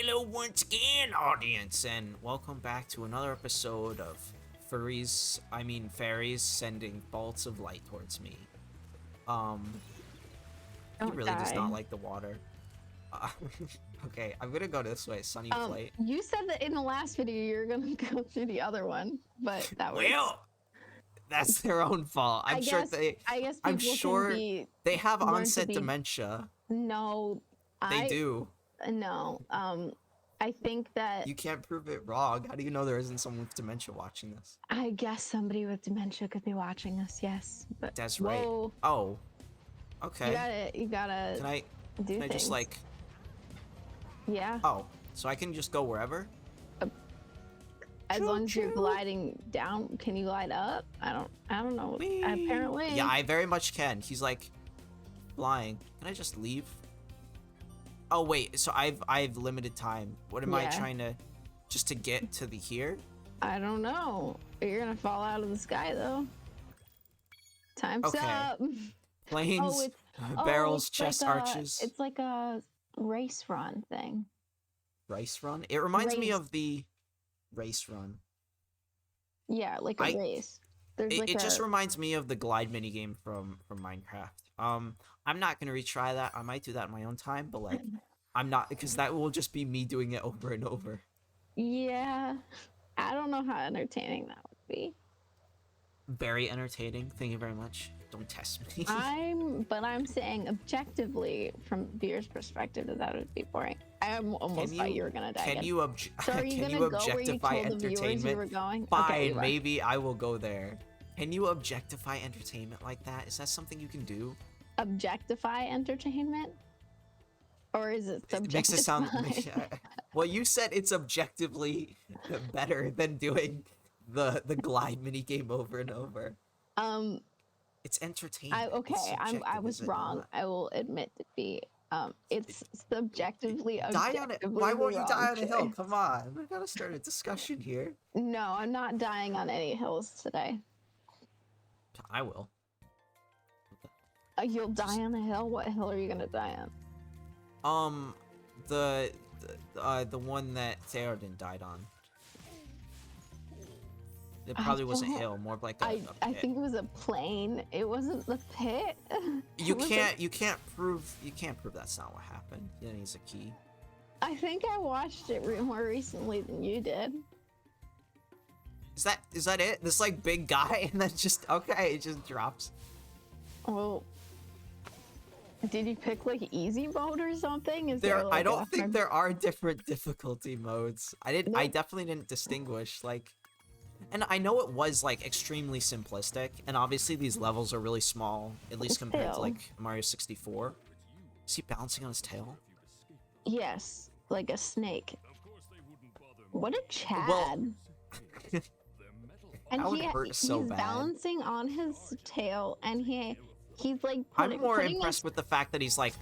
Hello once again, audience, and welcome back to another episode of fairies sending bolts of light towards me. He Don't really does not die. like the water. Uh, okay, I'm gonna go this way, sunny flight. You said that in the last video you're gonna go through the other one, but that was. Well, that's their own fault. I guess. I guess I'm people can sure be they have learn to onset be. dementia. No, They I do. no. I think that. You can't prove it wrong. How do you know there isn't someone with dementia watching this? I guess somebody with dementia could be watching us. Yes, but That's right. whoa, Oh, okay. you gotta Can I do Can I things. just like? Yeah, Oh, so I can just go wherever? as long as you're Choo-choo. gliding down. Can you glide up? I don't know. Whee. Apparently. Yeah, I very much can. He's like flying. Can I just leave? Oh wait, so I've limited time. What am I Yeah. trying to just to get to the here? I don't know. You're gonna fall out of the sky though. Time's Okay. up. Planes, Oh, barrels, it's chest like arches, it's like a race run thing. rice run. It reminds me Race. of the race run. Yeah, like a I- race. There's like It just a. reminds me of the glide minigame from Minecraft. I'm not gonna retry that. I might do that in my own time, but like I'm not, because that will just be me doing it over and over. Yeah, I don't know how entertaining that would be. Very entertaining. Thank you very much. Don't test me. But I'm saying objectively, from viewer's perspective, that would be boring. I almost thought you were gonna die. Can again. you So are you can gonna you go where you objectify told the viewers you entertainment? were going? Fine, Okay, you are. maybe I will go there. Can you objectify entertainment like that? Is that something you can do? Objectify entertainment, or is it It subjectify? makes it sound. Well, you said it's objectively better than doing the glide mini game over and over. It's entertainment. It's I subjective, was is it wrong. not? I will admit to be it's subjectively Die on it. objectively Why the won't you die wrong on a hill? choice. Come on, we gotta start a discussion here. No, I'm not dying on any hills today. I will. You'll die on a hill? What hill are you gonna die on? The one that Theoden died on. It probably wasn't don't- hill, more like a I pit. think it was a plane. It wasn't the pit. You It was can't prove that's not what happened. He needs a key. I think I watched it more recently than you did. Is that it? This like big guy and then just okay, it just drops. Well, did you pick like easy mode or something? Is There like I don't a think hard- there are different difficulty modes. I Nope. definitely didn't distinguish like, and I know it was like extremely simplistic, and obviously these levels are really small, at least compared to Still. like Mario 64. Is he bouncing on his tail? Yes, like a snake. What a Chad. Well, and that would hurt so he's bad. balancing on his tail, and he's like I'm more putting impressed his, with the fact that he's like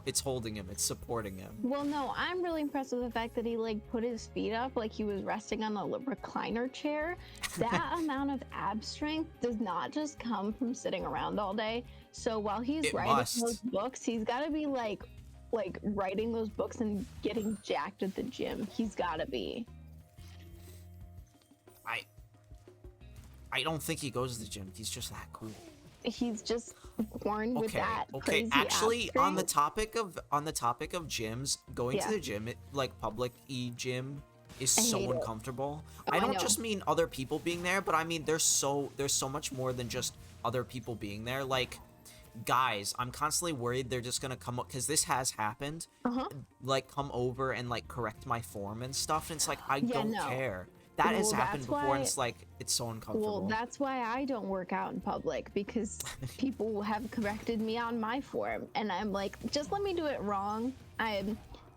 it's holding him, it's supporting him. well, no, I'm really impressed with the fact that he like put his feet up like he was resting on a recliner chair. That amount of ab strength does not just come from sitting around all day. So while he's It writing must. those books, he's got to be like writing those books and getting jacked at the gym. He's got to be. I don't think he goes to the gym. He's just that cool. He's just born with Okay, that okay. crazy Actually, ab on the strength. topic of gyms, going to Yeah. the gym, like public gym, is I so hate it. uncomfortable. Oh, I I don't know. just mean other people being there, but I mean there's so much more than just other people being there. Like, guys, I'm constantly worried they're just gonna come up, because this has happened. Uh-huh. Like, come over and like correct my form and stuff, and it's like I Yeah, don't no. care. That has Well, happened that's before, why- and it's like it's so uncomfortable. Well, that's why I don't work out in public, because people have corrected me on my form, and I'm like, just let me do it wrong.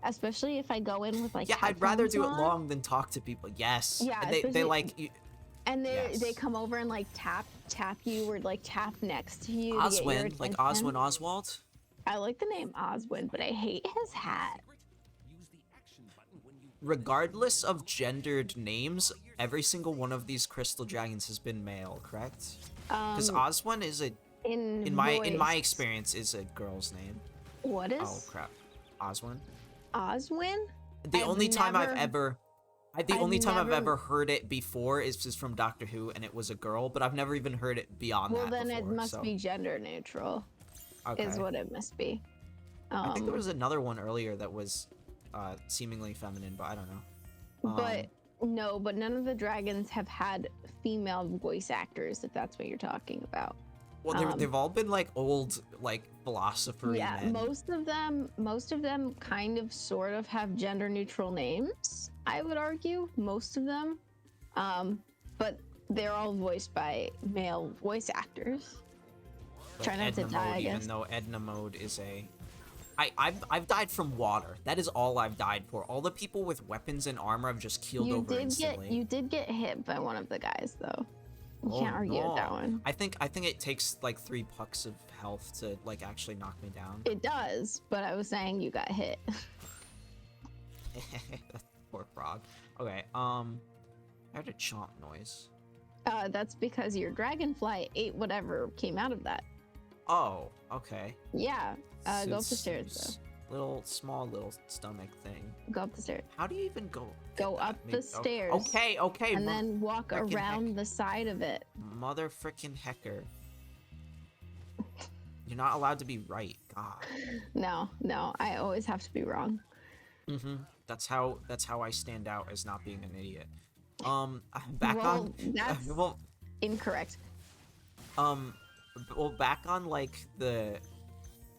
Especially if I go in with like Yeah, I'd rather headphones do it on, long than talk to people. Yes. Yeah, And they especially- like and they yes. come over and like tap you or like tap next to you. to get your Oswin, like attention. Oswin Oswald. I like the name Oswin, but I hate his hat. Regardless of gendered names, every single one of these crystal dragons has been male, correct? Because Oswin is a in my voice, experience is a girl's name. what is Oh crap, Oswin. Oswin? The only time I've never ever heard it before is just from Doctor Who, and it was a girl, but I've never even heard it beyond well, that then before, it must so. be gender neutral, Okay. is what it must be. I think there was another one earlier that was seemingly feminine, but I don't know. But no, but none of the dragons have had female voice actors, if that's what you're talking about. Well, they've all been like old, like philosopher. Yeah, men. most of them kind of sort of have gender neutral names, I would argue. Most of them. But they're all voiced by male voice actors. Like Try not to Edna die, mode, I guess. even though Edna mode is a. I've died from water. That is all I've died for. All the people with weapons and armor I've just keeled over instantly. You did get hit by one of the guys though. You can't argue with that one. I think it takes like 3 pucks of health to like actually knock me down. It does, but I was saying you got hit. Poor frog. Okay, I heard a chomp noise. That's because your dragonfly ate whatever came out of that. Oh, okay. Yeah. Go up the stairs though. Small little stomach thing. Go up the stairs. How do you even go? Go up the stairs. Okay. And then walk around the side of it. Mother frickin' hecker. You're not allowed to be right. God. No. I always have to be wrong. That's how I stand out as not being an idiot. That's incorrect. Back on like the.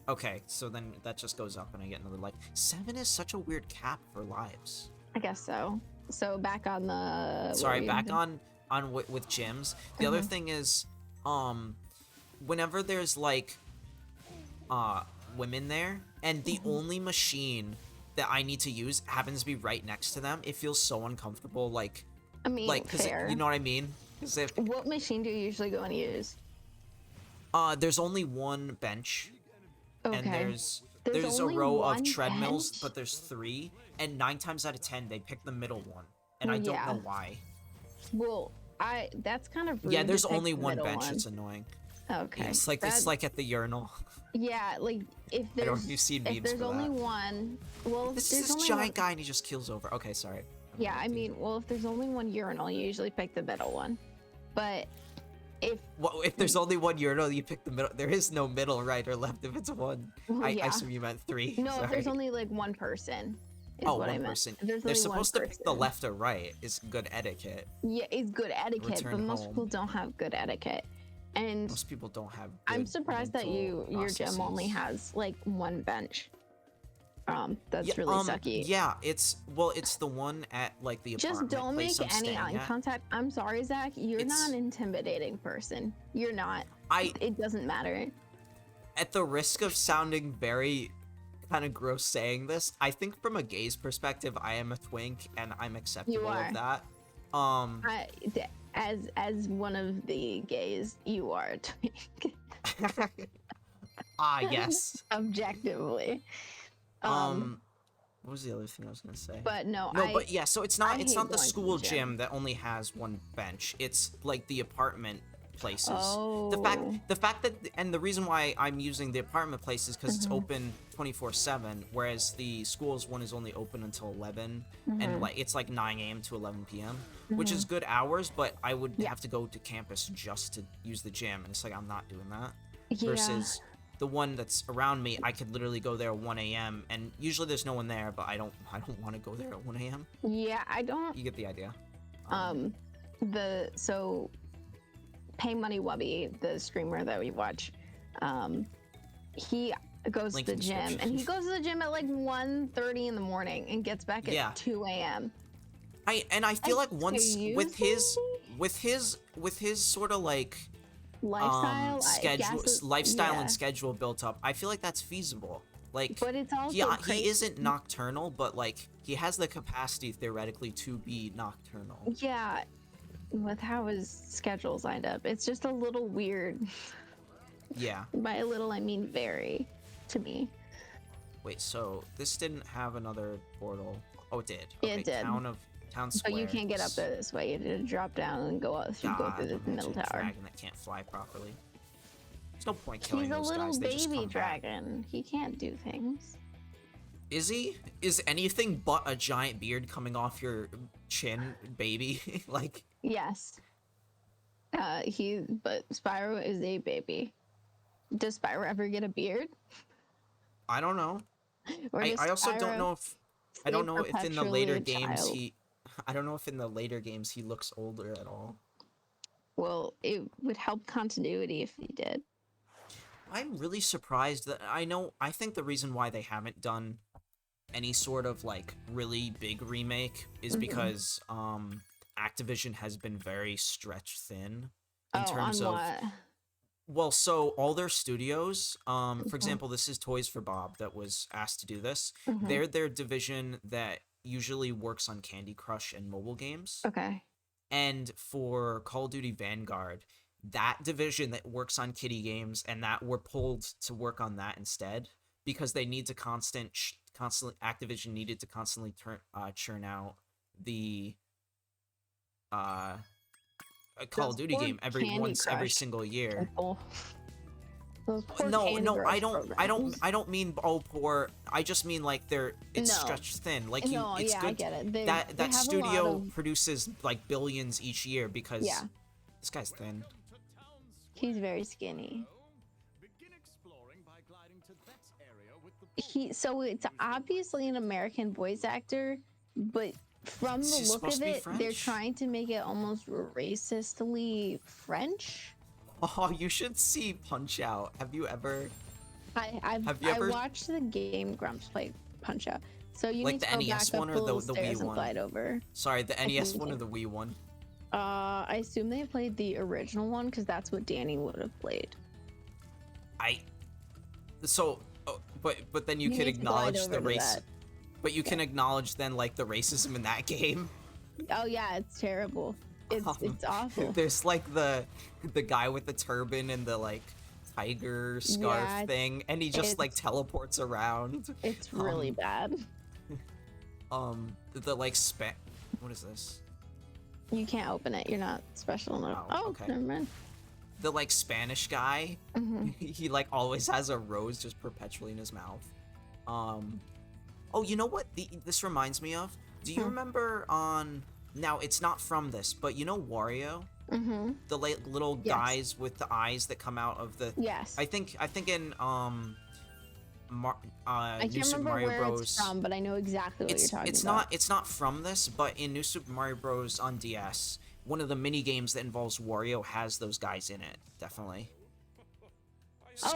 Okay, so then that just goes up and I get another life. 7 is such a weird cap for lives. I guess so. So back on the. Sorry, back on with gyms. The other thing is, whenever there's like, women there, and the only machine that I need to use happens to be right next to them, it feels so uncomfortable. Like, I mean, like, fair. You know what I mean? Because if what machine do you usually go and use? There's only one bench. Okay. And there's a only row of one treadmills, bench? but there's 3, and 9 times out of 10 they pick the middle one, and I don't know why. Well, that's kind of rude. Yeah, there's to pick only the one middle bench. one. It's annoying. Okay. Yeah, it's like at the urinal. Yeah, like if I don't know there's if you've seen memes if there's for only that. one, well, This there's is this only giant one, guy and he just keels over. Okay, sorry. Yeah, I mean, well, if there's only one urinal, you usually pick the middle one. But if there's only one urinal, you pick the middle. There is no middle, right or left if it's one. Well, I yeah. assume you meant 3. No, sorry. if there's only like one person. Is Oh, what I one meant. person. If there's They're only supposed one to pick the person. left or right. It's good etiquette. Yeah, it's good etiquette, Return but most home. people don't have good etiquette. And Most people don't have. I'm good surprised that mental your gym only processes. has like one bench. That's Yeah, really sucky. Yeah, it's the one at like the Just apartment don't place make I'm any staying eye at. contact. I'm sorry, Zach. You're It's- not an intimidating person. You're not. It doesn't matter. At the risk of sounding very kind of gross saying this, I think from a gay's perspective, I am a twink and I'm acceptable are. of that. As one of the gays, you are a twink. Yes. Objectively. What was the other thing I was gonna say? But no, but yeah, so it's not hate the going to the school gym. gym that only has one bench. It's like the apartment places. Oh. The fact that and the reason why I'm using the apartment place is because it's Mm-hmm. open 24/7, whereas the school's one is only open until 11, Mm-hmm. and like it's like 9 a.m. to 11 p.m., which is good hours. But I would Yeah. have to go to campus just to use the gym, and it's like I'm not doing that. Yeah. Versus the one that's around me, I could literally go there at 1 a.m. and usually there's no one there, but I don't want to go there at 1 a.m. Yeah, I don't. You get the idea. So Pay Money Wubby, the streamer that we watch, he goes Link to in the gym, description. and he goes to the gym at like 1:30 in the morning and gets back at Yeah. 2 a.m. I feel like once with his Seriously? sort of like Lifestyle, I schedule guess lifestyle yeah. and schedule built up, I feel like that's feasible. Like, But it's also yeah, crazy. he isn't nocturnal, but like he has the capacity theoretically to be nocturnal. Yeah, with how his schedule's lined up, it's just a little weird. Yeah. By a little, I mean very, to me. Wait, so this didn't have another portal? Oh, it did. Yeah, Okay, it did. Town Square. But you can't get up there this way. You have to drop down and go up. You go God, through the imagine middle a tower. dragon that can't fly properly. There's no point killing He's a those little guys. They just baby come back. dragon. He can't do things. Is he? Is anything but a giant beard coming off your chin, baby? Like, Yes. But Spyro is a baby. Does Spyro ever get a beard? I don't know. Or does I also don't Spyro know if stay if in the perpetually later a games child? I don't know if in the later games he looks older at all. Well, it would help continuity if he did. I'm really surprised that I think the reason why they haven't done any sort of like really big remake is because Activision has been very stretched thin in terms of what? well, so all their studios, for example, this is Toys for Bob that was asked to do this. They're their division that usually works on Candy Crush and mobile games. Okay. And for Call of Duty Vanguard, that division that works on kiddie games and that were pulled to work on that instead because they need to constantly Activision needed to constantly churn out the a Call of Duty game every single year. No, I don't mean poor. I just mean like it's stretched thin. Like it's good. I get it. That studio produces like billions each year because this guy's thin. He's very skinny. So it's obviously an American voice actor, but from the look of it, they're trying to make it almost racistly French. Oh, you should see Punch Out. Have you ever? I watched the Game Grumps play Punch Out. So you like need the to go NES back one up or those the stairs Wii and one? glide over. Sorry, the NES one or the Wii one? I assume they played the original one because that's what Danny would have played. But then you can acknowledge the race. But you can acknowledge then like the racism in that game. Oh yeah, it's terrible. It's awful. There's like the guy with the turban and the like tiger scarf thing, and he just like teleports around. It's really bad. The like what is this? You can't open it. You're not special enough. Oh, okay. Never mind. The like Spanish guy, he like always has a rose just perpetually in his mouth. Oh, you know what? This reminds me of. Do you remember on? Now it's not from this, but you know Wario, the little guys with the eyes that come out of the. Yes. I think in I New can't Super remember Mario where Bros. it's from, but I know exactly what you're talking about. It's not from this, but in New Super Mario Bros. On DS, one of the mini games that involves Wario has those guys in it. Definitely.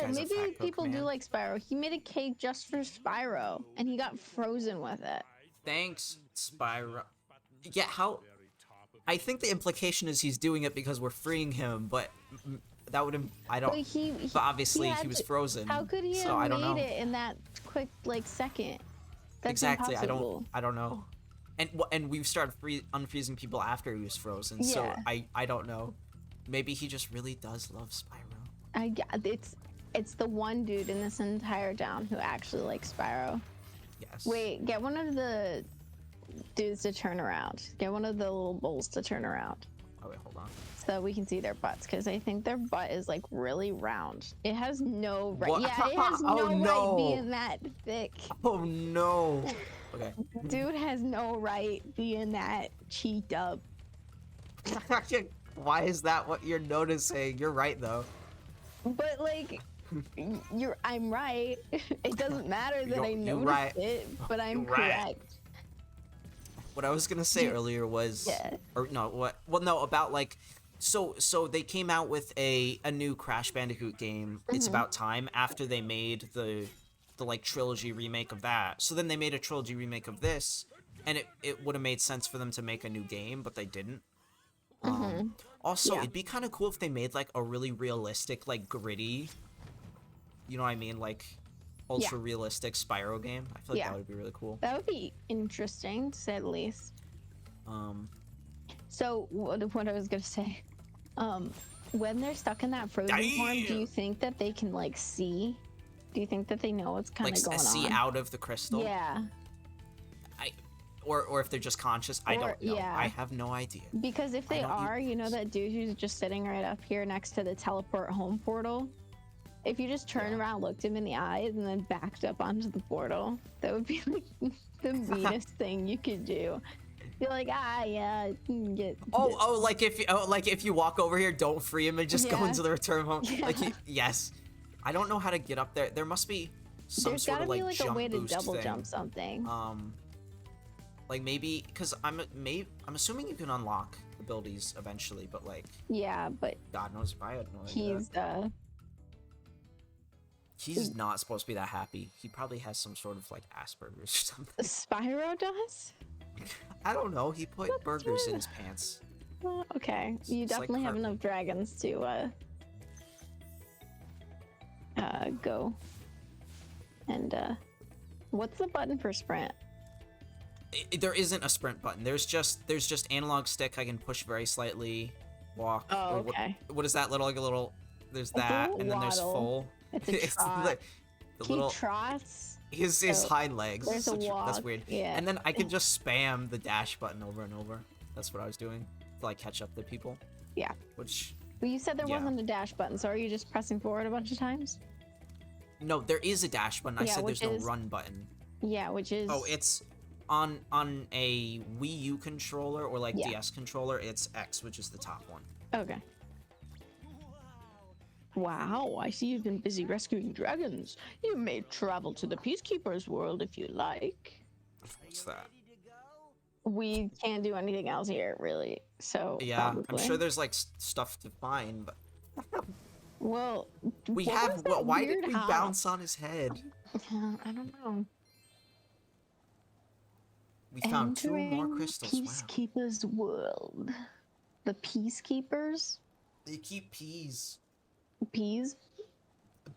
Maybe people do like Spyro. He made a cake just for Spyro, and he got frozen with it. Thanks, Spyro. Yeah, how? I think the implication is he's doing it because we're freeing him, but that would I don't. But obviously he was frozen. How could he have made it in that quick like second? That's exactly. impossible. I don't know. And we've started unfreezing people after he was frozen. Yeah. So I don't know. Maybe he just really does love Spyro. It's the one dude in this entire town who actually likes Spyro. Yes. Wait, get one of the dudes to turn around. Get one of the little bowls to turn around. Oh wait, hold on. So we can see their butts, because I think their butt is like really round. It has no right. Yeah, it has no right being that thick. Oh no. Okay. Dude has no right being that cheeked up. Why is that what you're noticing? You're right though. But like, I'm right. It doesn't matter that I noticed it, but I'm correct. What I was gonna say earlier was, about like, so they came out with a new Crash Bandicoot game. It's about time after they made the like trilogy remake of that. So then they made a trilogy remake of this, and it would have made sense for them to make a new game, but they didn't. Also, it'd be kind of cool if they made like a really realistic, like gritty, you know what I mean, like ultra realistic Spyro game. I feel like that would be really cool. That would be interesting, to say the least. So what I was gonna say, when they're stuck in that frozen form, do you think that they can like see? Do you think that they know what's kind of going on? See out of the crystal? Yeah. Or if they're just conscious, I don't know. Yeah. I have no idea. Because if they are, you know that dude who's just sitting right up here next to the teleport home portal? If you just turned around, looked him in the eyes, and then backed up onto the portal, that would be like the meanest thing you could do. Be like, yeah, get. Like if you walk over here, don't free him and just go into the return home. Yeah. Like yes, I don't know how to get up there. There must be some There's sort gotta of like be like a jump way to boost double thing. jump something. Like maybe because I'm assuming you can unlock abilities eventually, but like Yeah, but God knows if I had no idea. He's not supposed to be that happy. He probably has some sort of like Asperger's or something. Spyro does? I don't know. He put burgers in his pants. Okay, you definitely have enough dragons to go. And what's the button for sprint? There isn't a sprint button. There's just analog stick. I can push very slightly, walk. Oh, okay. What is that little like a little? There's that, and then there's full. It's a trot. The he little trots. His hind legs. There's a walk. That's weird. Yeah. And then I can just spam the dash button over and over. That's what I was doing to like catch up to people. Yeah. Which. Well, you said there wasn't a dash button, so are you just pressing forward a bunch of times? No, there is a dash button. I said there's no run button. Yeah, which is. Oh, it's on a Wii U controller or like DS controller. It's X, which is the top one. Okay. Wow, I see you've been busy rescuing dragons. You may travel to the Peacekeeper's world if you like. What's that? We can't do anything else here, really. So yeah, probably. I'm sure there's like stuff to find, but well, we have. Why did we bounce on his head? I don't know. We found 2 more crystals. Peacekeeper's world. The Peacekeepers. They keep peas. Peas?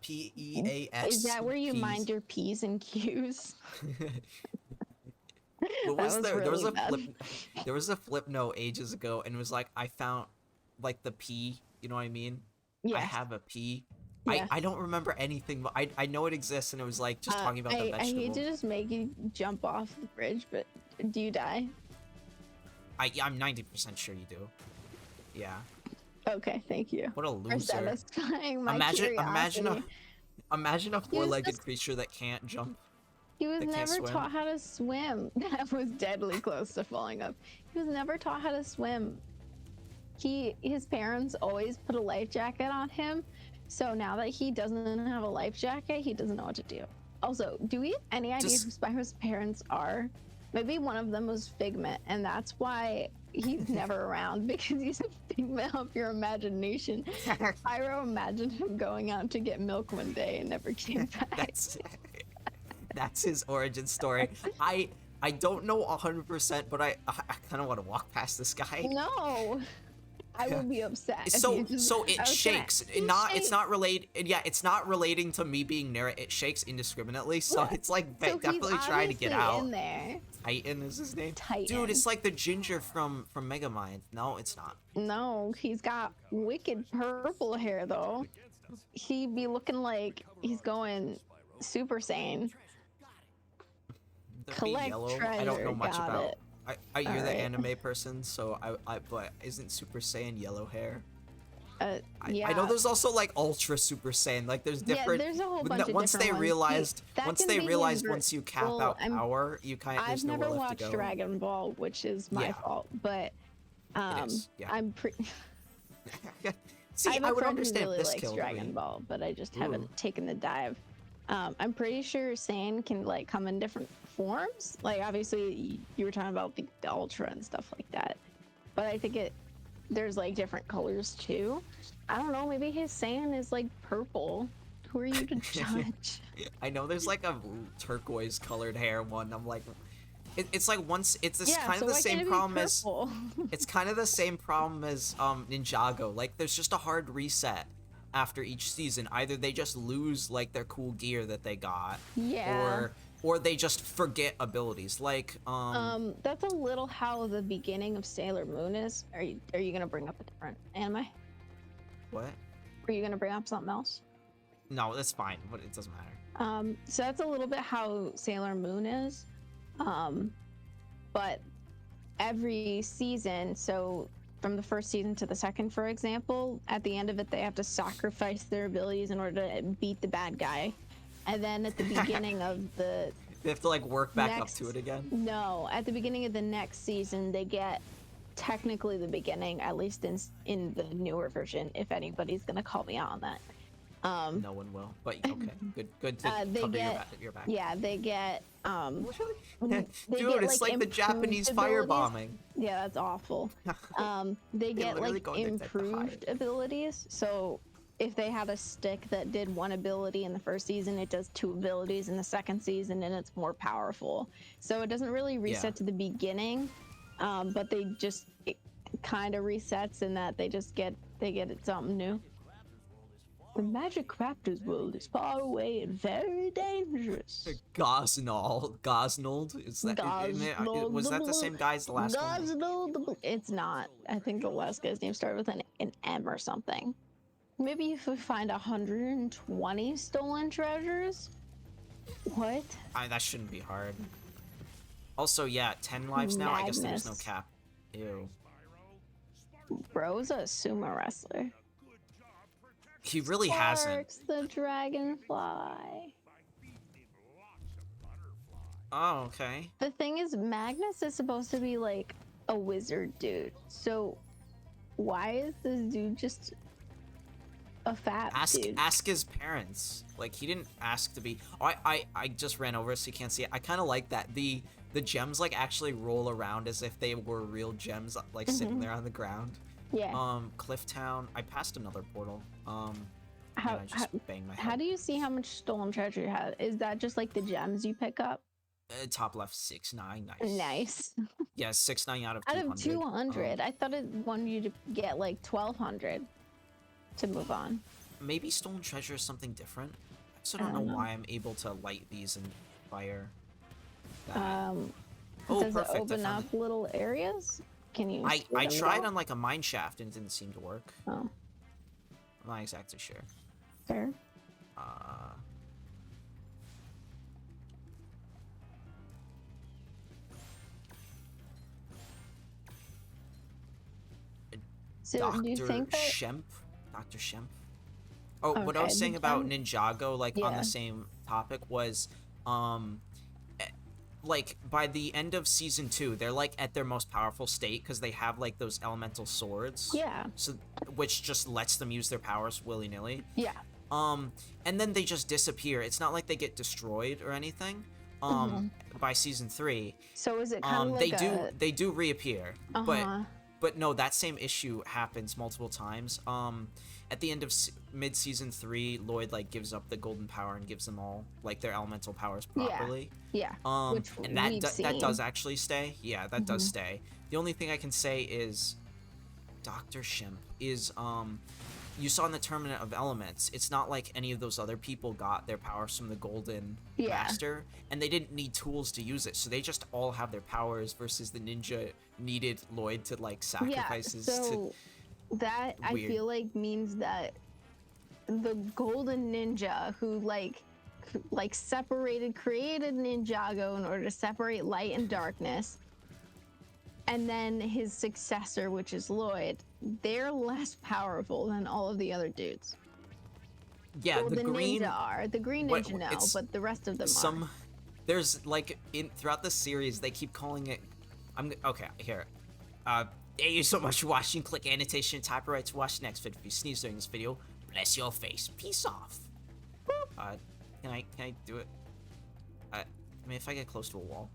P-E-A-S. Is that where you mind your P's and Q's? What was there? There was a flip note ages ago, and it was like I found like the P. You know what I mean? Yes. I have a P. Yeah. I don't remember anything, but I know it exists, and it was like just talking about the vegetable. I hate to just make you jump off the bridge, but do you die? I'm 90% sure you do. Yeah. Okay, thank you. What a loser. For satisfying my curiosity. Imagine a four-legged creature that can't jump. He was never taught how to swim. That was deadly close to falling up. He was never taught how to swim. His parents always put a life jacket on him, so now that he doesn't have a life jacket, he doesn't know what to do. Also, do we have any idea who Spyro's parents are? Maybe one of them was Figment, and that's why he's never around, because he's a figment of your imagination. Spyro imagined him going out to get milk one day and never came back. That's his origin story. I don't know 100%, but I kind of want to walk past this guy. No. I would be upset. So it shakes. It's not related. Yeah, it's not relating to me being near it. It shakes indiscriminately. So it's like definitely trying to get out. In there. Titan is his name. Titan. Dude, it's like the ginger from Megamind. No, it's not. No, he's got wicked purple hair though. He'd be looking like he's going Super Saiyan. Collect yellow. treasure. I don't know much about it. You're the anime person, so but isn't Super Saiyan yellow hair? Yeah. I know there's also like Ultra Super Saiyan. Like there's different. Yeah, there's a whole bunch of once different they realized, once you cap well, out power, you kind of. I've never watched Dragon Ball, which is my fault, but I'm pretty. See, I would friend understand who really this likes Dragon me. Ball, but I just haven't taken the dive. I'm pretty sure Saiyan can like come in different forms. Like obviously you were talking about the Ultra and stuff like that, but I think there's like different colors too. I don't know, maybe his Saiyan is like purple. Who are you to judge? I know there's like a turquoise colored hair one. I'm like, it's like kind of the same problem as it's kind of the same problem as Ninjago. Like there's just a hard reset after each season. Either they just lose like their cool gear that they got, or they just forget abilities. Like that's a little how the beginning of Sailor Moon is. Are you gonna bring up a different anime? What? Were you gonna bring up something else? No, that's fine. But it doesn't matter. So that's a little bit how Sailor Moon is. But every season, so from the first season to the second, for example, at the end of it, they have to sacrifice their abilities in order to beat the bad guy. And then at the beginning of the They have to like work back up to it again. No, at the beginning of the next season, they get technically the beginning, at least in the newer version. If anybody's gonna call me out on that, no one will. But okay, good to they cover get, your back. Yeah, they get Dude, it's like the Japanese firebombing. Yeah, that's awful. They get like improved abilities. So if they had a stick that did one ability in the first season, it does 2 abilities in the second season, and it's more powerful. So it doesn't really reset to the beginning, but they just it kind of resets in that they get it something new. The Magic Raptors world is far away and very dangerous. Gosnold? Is that was that the same guy as the last one? It's not. I think the last guy's name started with an M or something. Maybe if we find 120 stolen treasures? What? That shouldn't be hard. Also, yeah, 10 lives now? I guess there's no cap. Ew. Bro's a sumo wrestler. He really hasn't. The dragonfly. Oh, okay. The thing is, Magnus is supposed to be like a wizard dude. So why is this dude just a fat dude? Ask his parents. Like, he didn't ask to be. Oh, I just ran over so you can't see it. I kind of like that. The gems like actually roll around as if they were real gems, like sitting there on the ground. Yeah. Clifftown. I passed another portal. How banged my head. How do you see how much stolen treasure you have? Is that just like the gems you pick up? Top left 6-9. Nice. Nice. Yeah, 6-9 out of 200. Out of 200, I thought it wanted you to get like 1,200 to move on. Maybe stolen treasure is something different. I also don't know why I'm able to light these and fire. That. Does it open up little areas? Can you? I tried on like a mine shaft and it didn't seem to work. Oh. I'm not exactly sure. Fair. So do you think that Dr. Shemp? Oh, okay, what I was saying about Ninjago, like on the same topic, was like by the end of season 2, they're like at their most powerful state because they have like those elemental swords. Yeah. So which just lets them use their powers willy-nilly. Yeah. And then they just disappear. It's not like they get destroyed or anything. By season 3. So is it kind of like they do reappear. But no, that same issue happens multiple times. At the end of mid-season 3, Lloyd like gives up the golden power and gives them all like their elemental powers properly. Yeah. Which and that does actually stay. Yeah, that does stay. The only thing I can say is Dr. Shemp is you saw in the Tournament of Elements, it's not like any of those other people got their powers from the Golden Master, and they didn't need tools to use it, so they just all have their powers versus the ninja needed Lloyd to like sacrifices to. That I feel like means that the Golden Ninja who created Ninjago in order to separate light and darkness, and then his successor, which is Lloyd, they're less powerful than all of the other dudes. Yeah, well, the green ninja are. The green ninja no, but the rest of them are. There's like throughout the series they keep calling it. Okay here. Thank you so much for watching. Click annotation, type right to watch the next video. If you sneeze during this video, bless your face. Peace off. Can I do it? I mean, if I get close to a wall.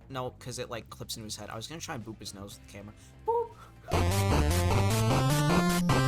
No, because it like clips into his head. I was gonna try and boop his nose with the camera. Boop.